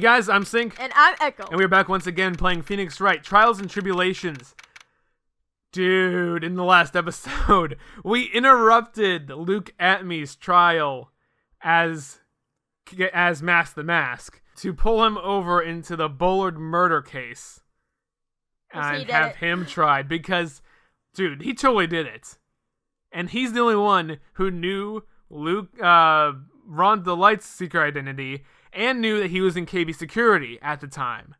guys, I'm Sync. And I'm Echo. And we're back once again playing Phoenix Wright, Trials and Tribulations. Dude, in the last episode, we interrupted Luke Atmey's trial as Mask the Mask to pull him over into the Bullard murder case and have him tried because, dude, he totally did it. And he's the only one who knew Luke, Ron DeLight's secret identity and knew that he was in KB security at the time.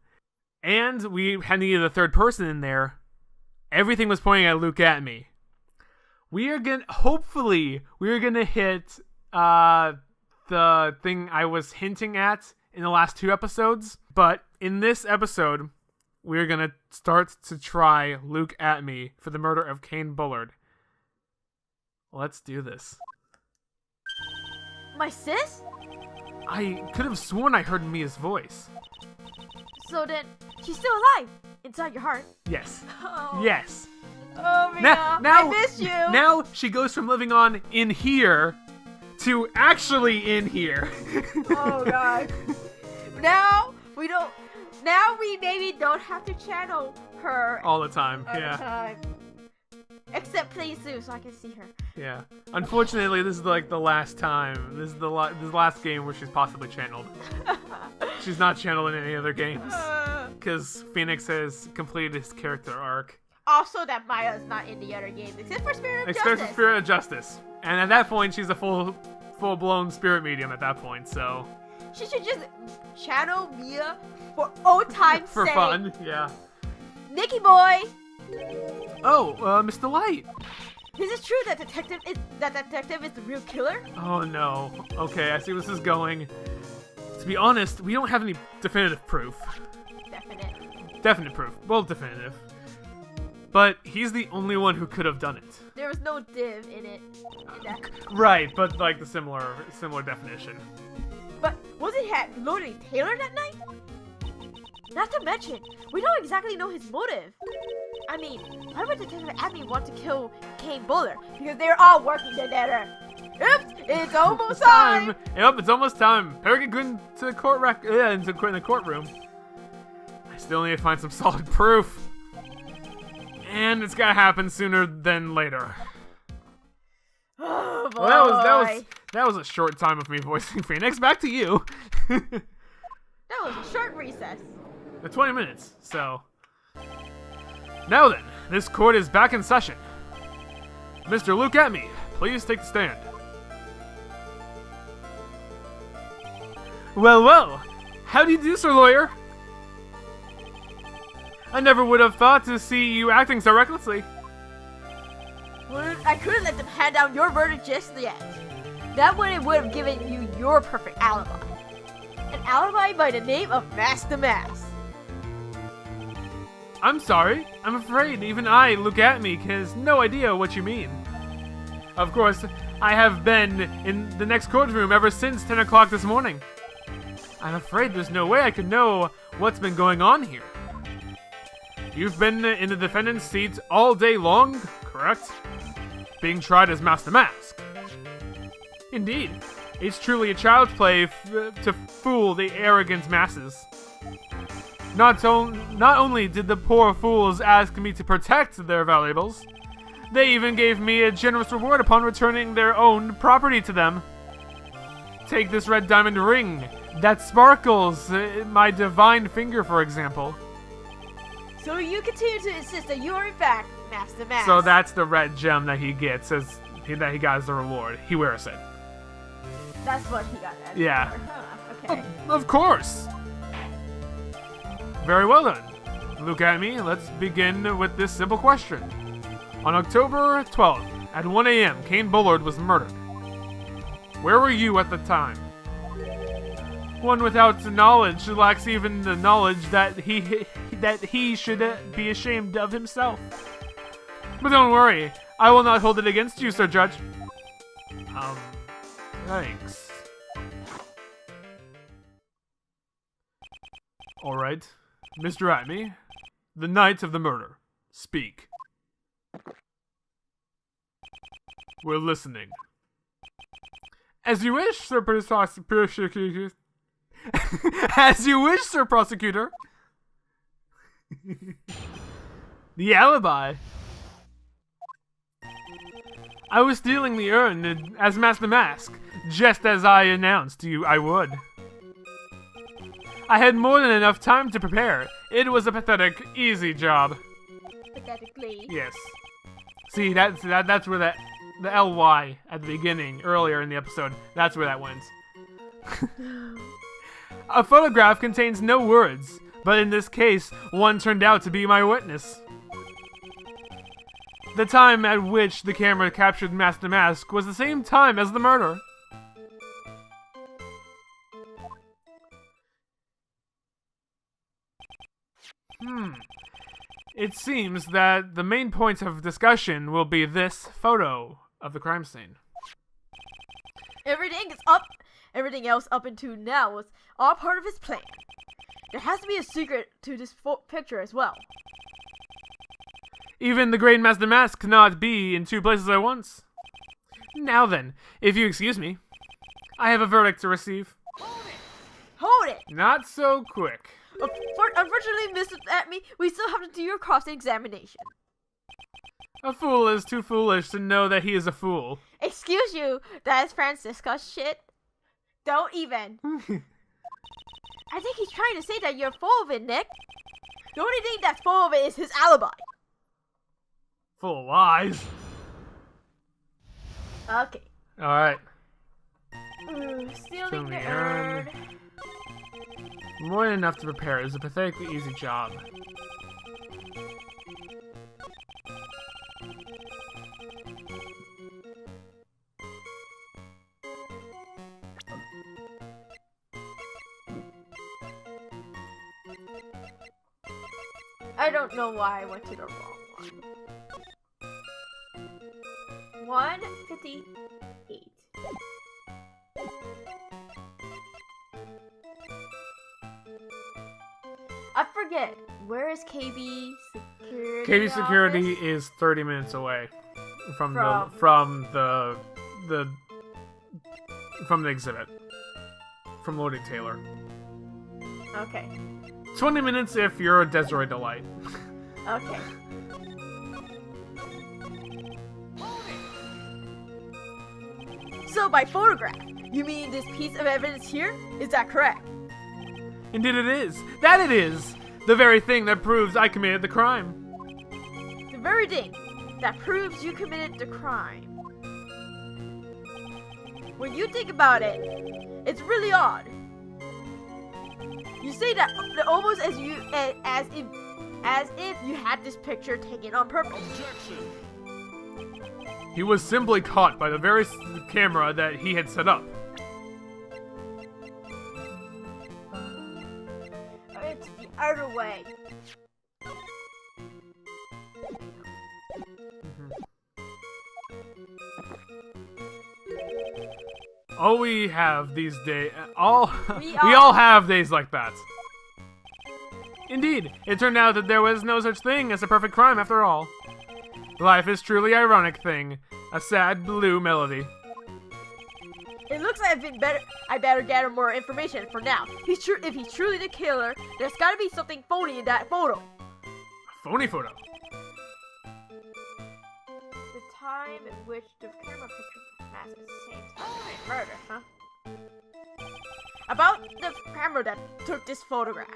And we had needed a third person in there. Everything was pointing at Luke Atmey. Hopefully, we're gonna hit the thing I was hinting at in the last 2 episodes. But in this episode, we're gonna start to try Luke Atmey for the murder of Kane Bullard. Let's do this. My sis? I could have sworn I heard Mia's voice. So then, she's still alive inside your heart. Yes. Oh. Yes. Oh, Mia, Now, I miss you. Now she goes from living on in here to actually in here. Oh god. Now we maybe don't have to channel her all the time. all the time. Except play Sue so I can see her. Yeah. Unfortunately, this is like the last time. This is the last game where she's possibly channeled. She's not channeled in any other games. Because Phoenix has completed his character arc. Also that Maya's not in the other games, except for Spirit of Justice. Except for Spirit of Justice. And at that point, she's a full-blown spirit medium at that point, so... She should just channel Mia for old time's for sake. fun, yeah. Nikki boy! Oh, Mr. Light. Is it true that detective is the real killer? Oh no. Okay, I see where this is going. To be honest, we don't have any definitive proof. Definite proof. Well, definitive. But he's the only one who could have done it. There was no div in it. Right, but like the similar definition. But was it loaded Taylor that night? Not to mention, we don't exactly know his motive. I mean, why would Detective Abby want to kill Kane Bullard? Because they're all working together. Oops, it's almost time. Yep, it's almost time. Better get into the into the courtroom. I still need to find some solid proof. And it's gotta happen sooner than later. Oh boy. Well, that was a short time of me voicing Phoenix. Back to you. That was a short recess. 20 minutes, so... Now then, this court is back in session. Mr. Luke Atmey, please take the stand. Well, how do you do, Sir Lawyer? I never would have thought to see you acting so recklessly. I couldn't let them hand down your verdict just yet. That would have given you your perfect alibi. An alibi by the name of Mask the Mask. I'm sorry. I'm afraid even I, Luke Atmey, has no idea what you mean. Of course, I have been in the next courtroom ever since 10 o'clock this morning. I'm afraid there's no way I could know what's been going on here. You've been in the defendant's seat all day long, correct? Being tried as Mask the Mask. Indeed, it's truly a child's play to fool the arrogant masses. Not only did the poor fools ask me to protect their valuables, they even gave me a generous reward upon returning their own property to them. Take this red diamond ring that sparkles my divine finger, for example. So you continue to insist that you are in fact Mask the Mask. So that's the red gem that he gets that he got as the reward. He wears it. That's what he got as yeah. Okay. Of course. Very well then. Look at me, let's begin with this simple question. On October 12th, at 1 a.m., Kane Bullard was murdered. Where were you at the time? One without knowledge lacks even the knowledge that he should be ashamed of himself. But don't worry, I will not hold it against you, Sir Judge. Thanks. Alright. Mr. Atmey, the night of the murder. Speak. We're listening. As you wish, Sir Prosecutor. As you wish, Sir Prosecutor. The alibi. I was stealing the urn as Master Mask, just as I announced to you I would. I had more than enough time to prepare. It was a pathetic, easy job. Pathetically. Yes. See, that's where the ly at the beginning, earlier in the episode, that's where that went. A photograph contains no words, but in this case, one turned out to be my witness. The time at which the camera captured Master Mask was the same time as the murder. It seems that the main point of discussion will be this photo of the crime scene. Everything else up until now was all part of his plan. There has to be a secret to this picture as well. Even the great Master Mask cannot be in two places at once. Now then, if you excuse me, I have a verdict to receive. Hold it! Not so quick. Unfortunately, Mr. Atme, we still have to do your cross-examination. A fool is too foolish to know that he is a fool. Excuse you, that is Francisco shit. Don't even. I think he's trying to say that you're full of it, Nick. The only thing that's full of it is his alibi. Full of lies. Okay. Alright. Stealing the urn. More than enough to prepare is a pathetically easy job. I don't know why I went to the wrong one. 158. I forget. Where is KB Security? KB Security office? is 30 minutes away from the exhibit. From Lord Taylor. Okay. 20 minutes if you're a Desiree Delight. Okay. So by photograph, you mean this piece of evidence here? Is that correct? Indeed it is. That it is! The very thing that proves I committed the crime. The very thing that proves you committed the crime. When you think about it, it's really odd. You say that almost as if you had this picture taken on purpose. Objection. He was simply caught by the very camera that he had set up. It's the other way. All we have these days, we all have days like that. Indeed, it turned out that there was no such thing as a perfect crime after all. Life is truly ironic thing, a sad blue melody. It looks like I better gather more information for now. If he's truly the killer, there's gotta be something phony in that photo. A phony photo. The time at which the camera picture Mask at the same time as the murder, huh? About the camera that took this photograph.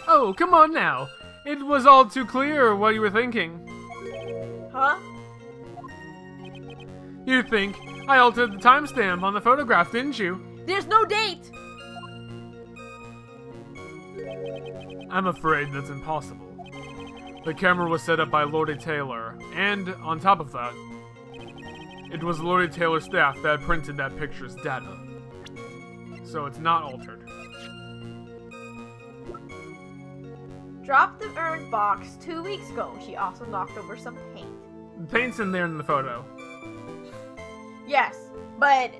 Oh, come on now. It was all too clear what you were thinking. Huh? You think I altered the timestamp on the photograph, didn't you? There's no date! I'm afraid that's impossible. The camera was set up by Lordy Taylor, and on top of that, it was Lordy Taylor's staff that printed that picture's data. So it's not altered. Dropped the urn box 2 weeks ago. She also knocked over some paint. The paint's in there in the photo. Yes, but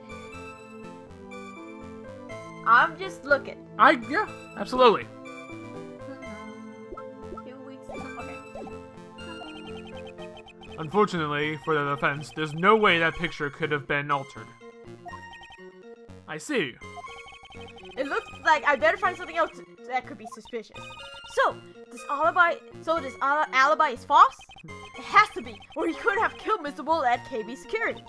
I'm just looking. Yeah, absolutely. 2 weeks ago. Okay. Unfortunately, for the defense, there's no way that picture could have been altered. I see. It looks like I better find something else that could be suspicious. So, this alibi is false? It has to be, or he could have killed Mr. Bull at KB Security.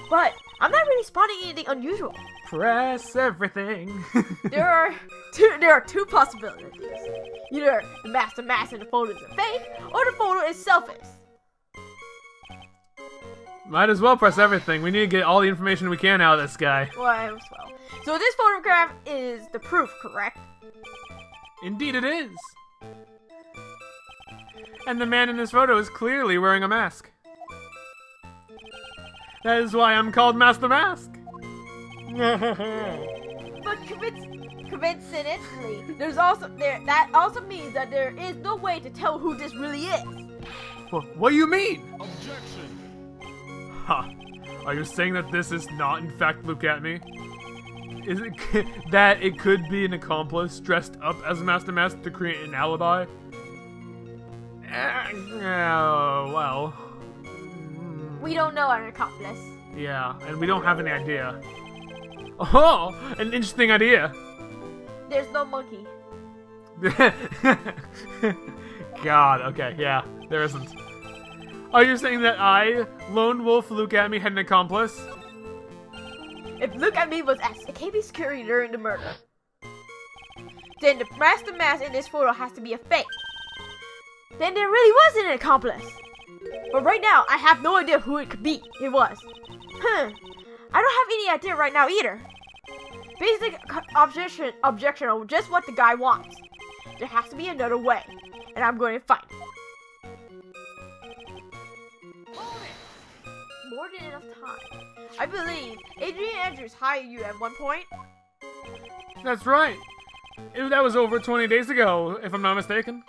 But I'm not really spotting anything unusual. Press everything. There are two possibilities. Either the Master Mask in the photo is a fake, or the photo is selfish. Might as well press everything. We need to get all the information we can out of this guy. Well. So this photograph is the proof, correct? Indeed it is. And the man in this photo is clearly wearing a mask. That is why I'm called Master Mask. But coincidentally, that also means that there is no way to tell who this really is. What do you mean? Objection! Huh. Are you saying that this is not in fact Look At Me? Is it that it could be an accomplice dressed up as a Master Mask to create an alibi? Well... We don't know an accomplice. Yeah, and we don't have any idea. Oh, an interesting idea. There's no monkey. God, okay, yeah, there isn't. Are you saying that I, Lone Wolf Look At Me, had an accomplice? If Look At Me was at KB Security during the murder, then the Master Mask in this photo has to be a fake. Then there really wasn't an accomplice. But right now, I have no idea who it could be. It was. I don't have any idea right now either. Basic objection of just what the guy wants. There has to be another way, and I'm going to find it. More than enough time. I believe Adrian Andrews hired you at one point. That's right. That was over 20 days ago, if I'm not mistaken.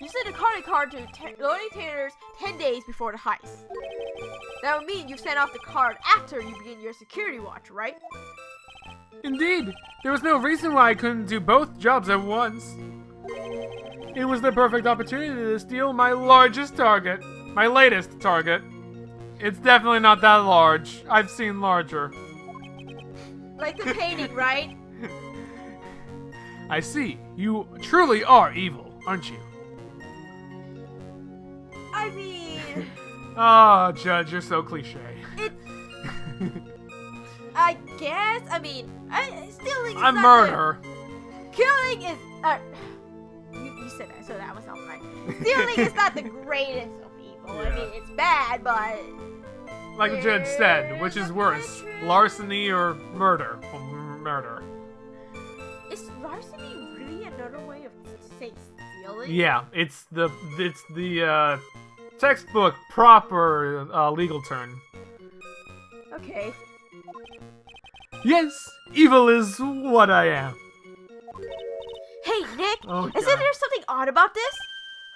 You sent a card to Lodi Taylor's 10 days before the heist. That would mean you sent off the card after you begin your security watch, right? Indeed. There was no reason why I couldn't do both jobs at once. It was the perfect opportunity to steal my largest target. My latest target. It's definitely not that large. I've seen larger. Like the painting, right? I see. You truly are evil, aren't you? I mean... Oh, Judge, you're so cliche. I guess. I mean, stealing is I'm not murder. Killing is... you said that, so that was not right. Stealing is not the greatest of evil. Yeah. I mean, it's bad, but... Like the judge said, which is worse, larceny or murder? Well, murder. Is larceny really another way of saying stealing? Yeah, it's the textbook proper legal term. Okay. Yes, evil is what I am. Hey, Nick! Oh, Isn't God. there something odd about this?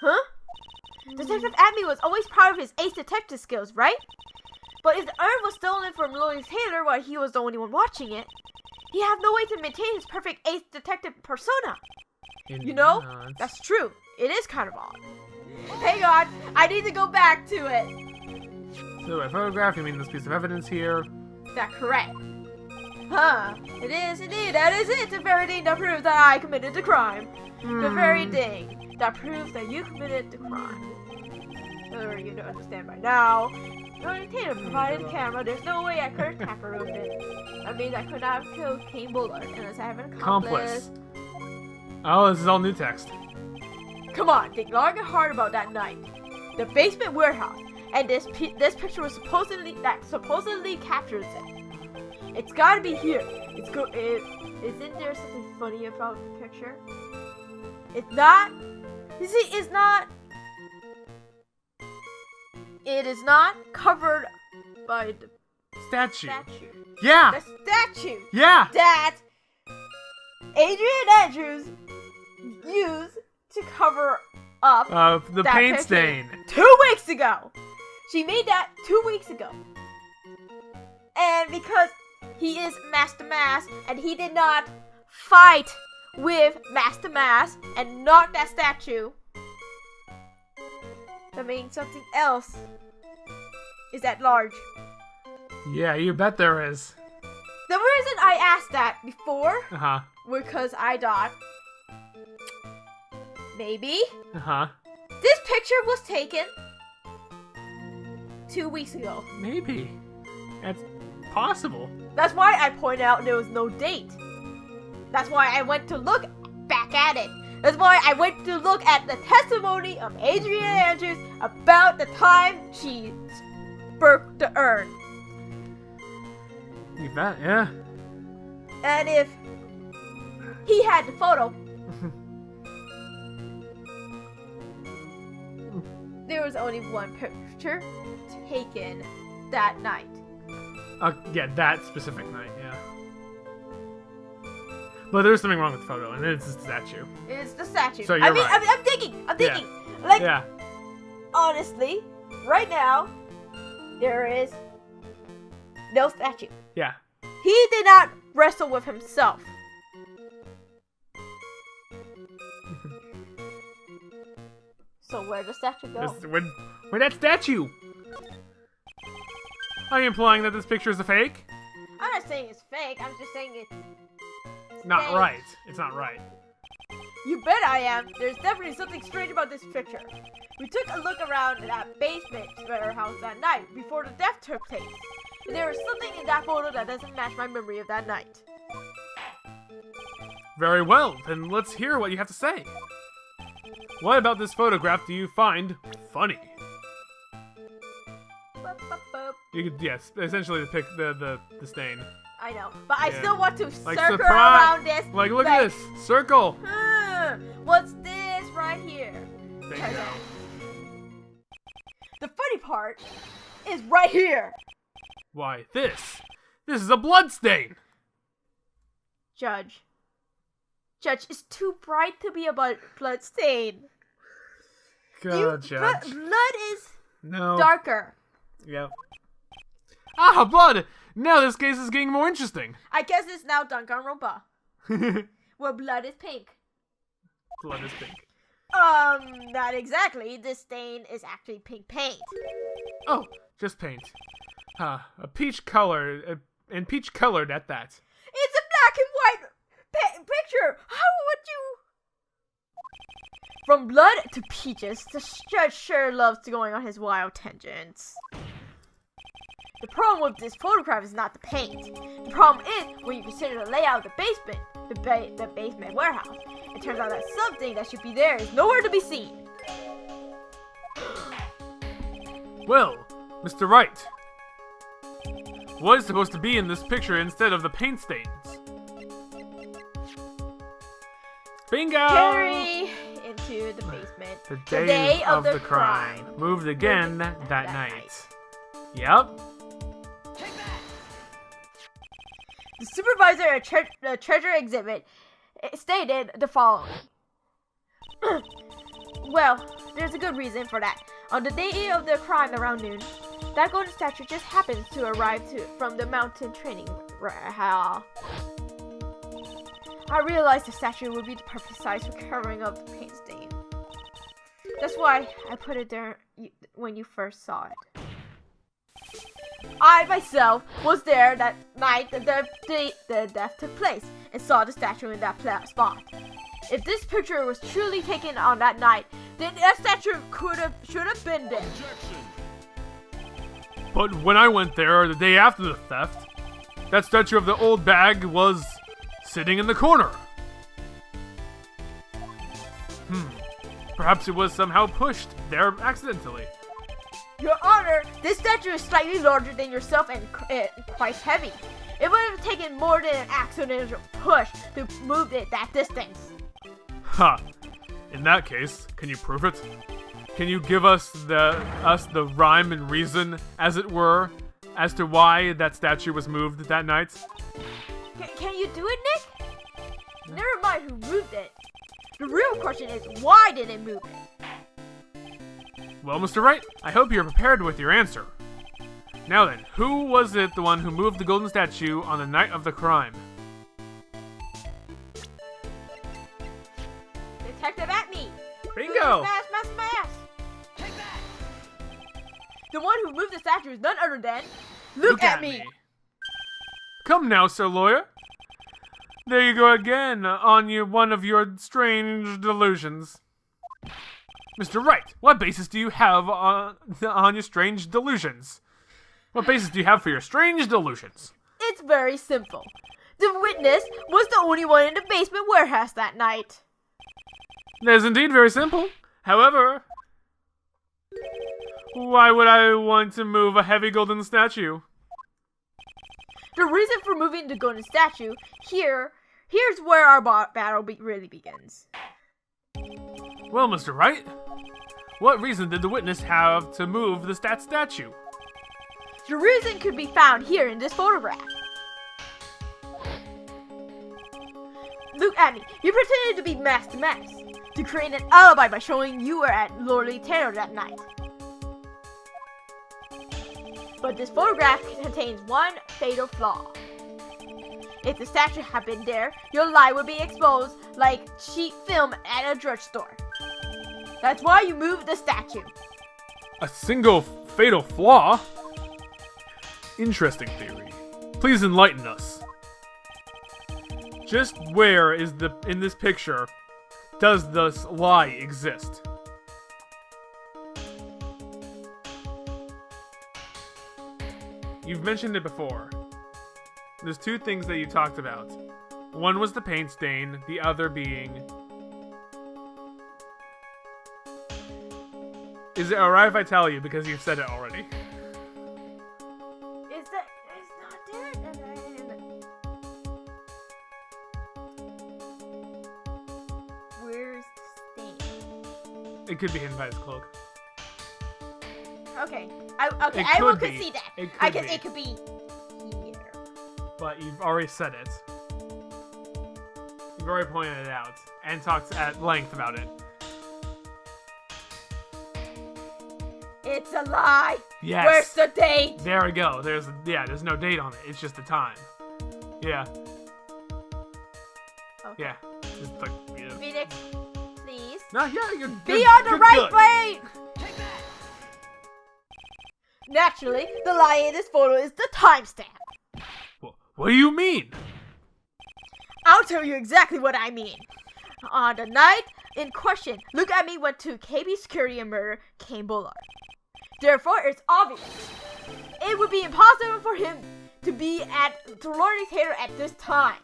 Huh? Detective Adney was always proud of his ace detective skills, right? But if the urn was stolen from Louis Taylor while he was the only one watching it, he had no way to maintain his perfect ace detective persona. You know? That's true. It is kind of odd. Hang on, I need to go back to it. So by photograph, you mean this piece of evidence here? Is that correct? Huh. It is indeed. That is it. The very thing that proves that I committed the crime. The very thing that proves that you committed the crime. Or you don't understand by now. Louis Taylor provided the camera. There's no way I could have tampered with it. That means I could not have killed Kane Bullard unless I have an accomplice. Oh, this is all new text. Come on, think long and hard about that night. The basement warehouse, and this picture was supposedly captures it. It's gotta be here. Isn't there something funny about the picture? It's not. You see, it's not. It is not covered by the Statue. statue. Yeah. The statue Yeah. that Adrian Andrews used to cover up The that paint picture stain. 2 weeks ago. She made that 2 weeks ago. And because he is Master Mask and he did not fight with Master Mask and knock that statue, that means something else is at large. Yeah, you bet there is. The reason I asked that before Uh-huh. because I thought maybe Uh-huh. this picture was taken 2 weeks ago. Maybe. That's possible. That's why I pointed out there was no date. That's why I went to look back at it. That's why I went to look at the testimony of Adrian Andrews about the time she broke the urn. You bet, yeah. And if he had the photo, there was only one picture taken that night. Yeah, that specific night, yeah. But there's something wrong with the photo, and it's the statue. It's the statue. So you're right. I'm thinking. Yeah. Like, Yeah. honestly, right now, there is no statue. Yeah. He did not wrestle with himself. So where'd the statue go? Where'd that statue? Are you implying that this picture is a fake? I'm not saying it's fake. I'm just saying it's Not fake. right. It's not right. You bet I am. There's definitely something strange about this picture. We took a look around that basement warehouse that night before the death took place. And there was something in that photo that doesn't match my memory of that night. Very well, then let's hear what you have to say. What about this photograph do you find funny? Bup, bup, bup. You could, yes, essentially the stain. I know, but I Yeah. still want to Like circle surprise. around this. Like, look at this circle. What's this right here? There you go. The funny part is right here. Why, this is a blood stain. Judge, it's too bright to be a blood stain. God, Judge. Blood is No. darker. Yep. Ah, blood! Now this case is getting more interesting. I guess it's now Danganronpa, where blood is pink. Blood is pink. Not exactly. This stain is actually pink paint. Oh, just paint. A peach color, and peach colored at that. It's a black and white picture. How would you? From blood to peaches, the judge sure loves to going on his wild tangents. The problem with this photograph is not the paint. The problem is when you consider the layout of the basement, the basement warehouse. It turns out that something that should be there is nowhere to be seen. Well, Mr. Wright, what is supposed to be in this picture instead of the paint stains? Bingo! Carry into the basement. The day of the crime. Moved again that night. Yep. The supervisor at the treasure exhibit stated the following. Well, there's a good reason for that. On the day of the crime around noon, that golden statue just happens to arrive from the mountain training hall. I realized the statue would be the perfect size for covering up the paint stain. That's why I put it there when you first saw it. I myself was there that night the death took place and saw the statue in that spot. If this picture was truly taken on that night, then that statue should have been there. But when I went there the day after the theft, that statue of the old bag was sitting in the corner. Perhaps it was somehow pushed there accidentally. Your Honor, this statue is slightly larger than yourself and quite heavy. It would have taken more than an accidental push to move it that distance. Ha! In that case, can you prove it? Can you give us the rhyme and reason, as it were, as to why that statue was moved that night? Can you do it, Nick? Never mind who moved it. The real question is, why did it move it? Well, Mr. Wright, I hope you're prepared with your answer. Now then, who was it the one who moved the golden statue on the night of the crime? Detective at me! Bingo! Smash! Take that! The one who moved the statue is none other than... Look at me! Come now, Sir Lawyer. There you go again on one of your strange delusions. Mr. Wright, what basis do you have on your strange delusions? What basis do you have for your strange delusions? It's very simple. The witness was the only one in the basement warehouse that night. That is indeed very simple. However, why would I want to move a heavy golden statue? The reason for moving the golden statue, here's where our battle really begins. Well, Mr. Wright, what reason did the witness have to move the statue? The reason could be found here in this photograph. Look at me. You pretended to be Max to Max to create an alibi by showing you were at Lord Taylor that night. But this photograph contains one fatal flaw. If the statue had been there, your lie would be exposed like cheap film at a drugstore. That's why you moved the statue. A single fatal flaw? Interesting theory. Please enlighten us. Just where in this picture does this lie exist? You've mentioned it before. There's two things that you talked about. One was the paint stain, the other being... Is it alright if I tell you because you've said it already? It's not there. Where's the stain? It could be hidden by his cloak. Okay, I will be. concede that. It could be here. But you've already said it. You've already pointed it out and talked at length about it. It's a lie. Yes. Where's the date? There we go. There's no date on it. It's just the time. Yeah. Okay. Yeah. Just like, yeah. Phoenix, please. No, yeah, you're Be on the you're right good. way. Naturally, the lie in this photo is the timestamp. What do you mean? I'll tell you exactly what I mean. On the night in question, Look at Me went to KB Security and murdered Kane Bullard. Therefore, it's obvious. It would be impossible for him to be at Lord Taylor at this time.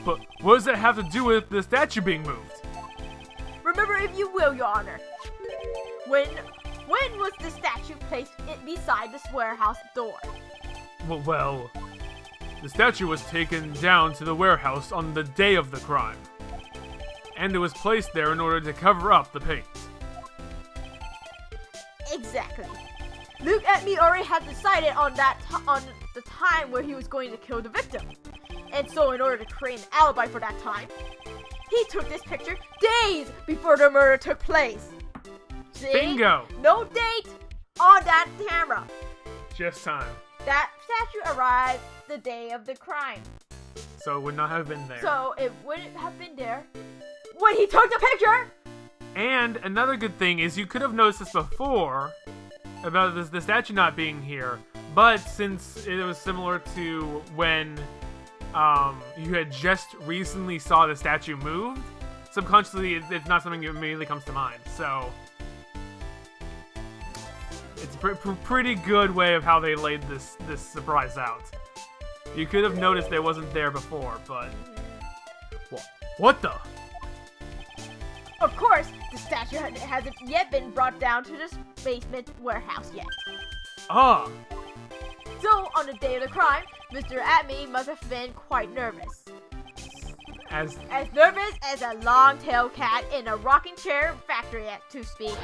But what does that have to do with the statue being moved? Remember, if you will, Your Honor. When was the statue placed beside this warehouse door? Well, the statue was taken down to the warehouse on the day of the crime. And it was placed there in order to cover up the paint. Exactly. Look at Me already had decided on the time where he was going to kill the victim. And so in order to create an alibi for that time, he took this picture days before the murder took place. See? Bingo! No date on that camera. Just time. That statue arrived the day of the crime. So it would not have been there. So it wouldn't have been there when he took the picture. And another good thing is you could have noticed this before about the statue not being here, but since it was similar to when you had just recently saw the statue moved, subconsciously it's not something that immediately comes to mind. So it's a pretty good way of how they laid this surprise out. You could have noticed it wasn't there before, but what the? Of course, the statue hasn't yet been brought down to this basement warehouse yet. Ah. So, on the day of the crime, Mr. Atme must have been quite nervous. As nervous as a long-tailed cat in a rocking chair factory, to speak.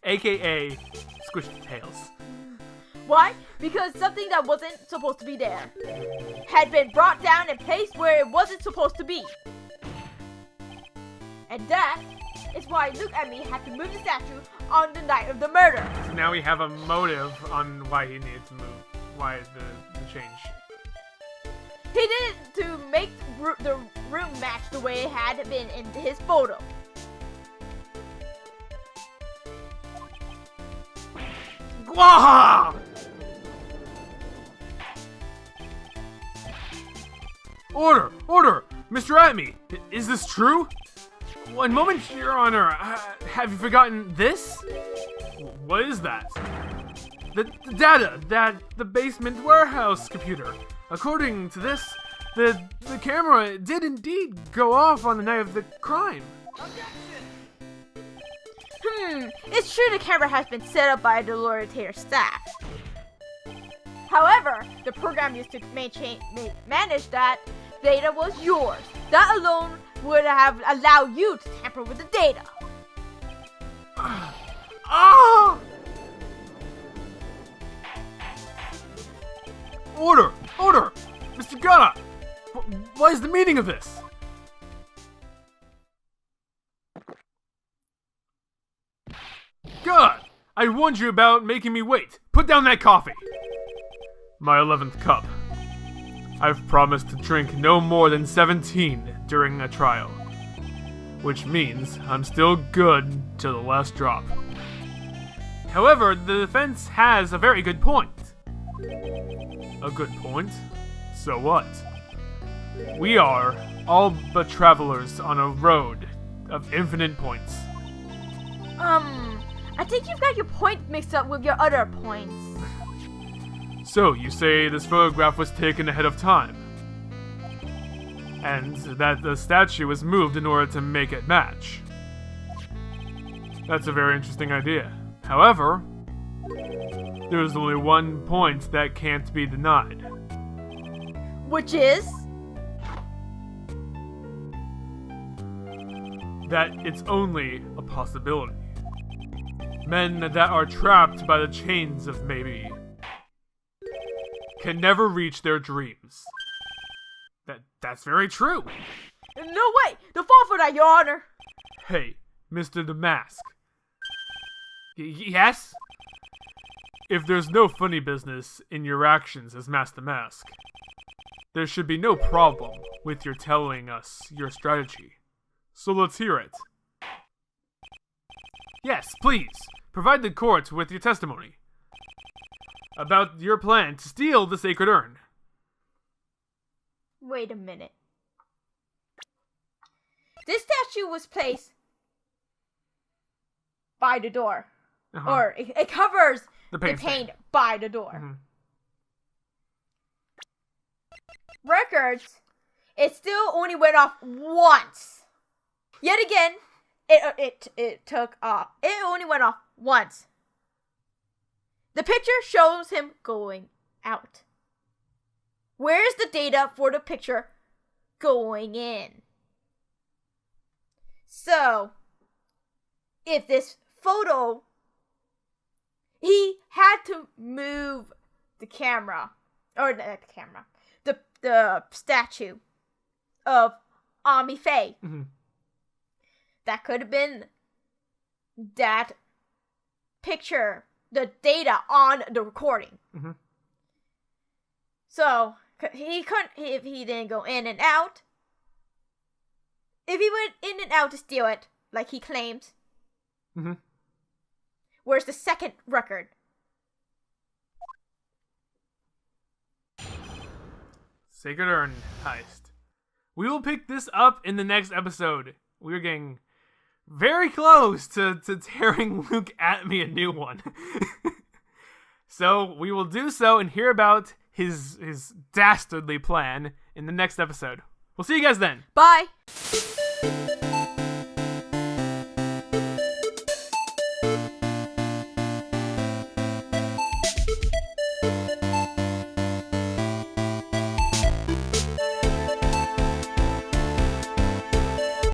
AKA Squishy Tails. Why? Because something that wasn't supposed to be there had been brought down and placed where it wasn't supposed to be. And that is why Look at Me had to move the statue on the night of the murder. So now we have a motive on why he needed to move, why the change. He did it to make the room match the way it had been in his photo. Ah! Order! Order! Mr. Atme, is this true? One moment, Your Honor. Have you forgotten this? What is that? The data that the basement warehouse computer. According to this, the camera did indeed go off on the night of the crime. It's true the camera has been set up by the Lord Taylor staff. However, the program used to manage that data was yours. That alone would have allowed you to tamper with the data. Ah! Order! Order! Mr. Gunna! What is the meaning of this? God! I warned you about making me wait. Put down that coffee. My 11th cup. I've promised to drink no more than 17 during a trial. Which means I'm still good till the last drop. However, the defense has a very good point. A good point? So what? We are all but travelers on a road of infinite points. I think you've got your point mixed up with your other points. So, you say this photograph was taken ahead of time? And that the statue was moved in order to make it match? That's a very interesting idea. However, there's only one point that can't be denied. Which is? That it's only a possibility. Men that are trapped by the chains of maybe can never reach their dreams. That's very true. No way! The fall for that, Your Honor! Hey, Mr. The Mask. Yes? If there's no funny business in your actions as Master the Mask, there should be no problem with your telling us your strategy. So let's hear it. Yes, please. Provide the court with your testimony about your plan to steal the sacred urn. Wait a minute. This statue was placed by the door. Or it covers the paint by the door. Records, it still only went off once. Yet again, it took off. It only went off once. The picture shows him going out. Where's the data for the picture going in? So, if this photo, he had to move the camera, or not the camera, the statue of Ami Faye. That could have been that picture, the data on the recording. So, he couldn't, if he didn't go in and out, if he went in and out to steal it, like he claims, where's the second record? Sacred Urn heist. We will pick this up in the next episode. We're getting very close to tearing Luke at me a new one. So we will do so and hear about his dastardly plan in the next episode. We'll see you guys then. Bye.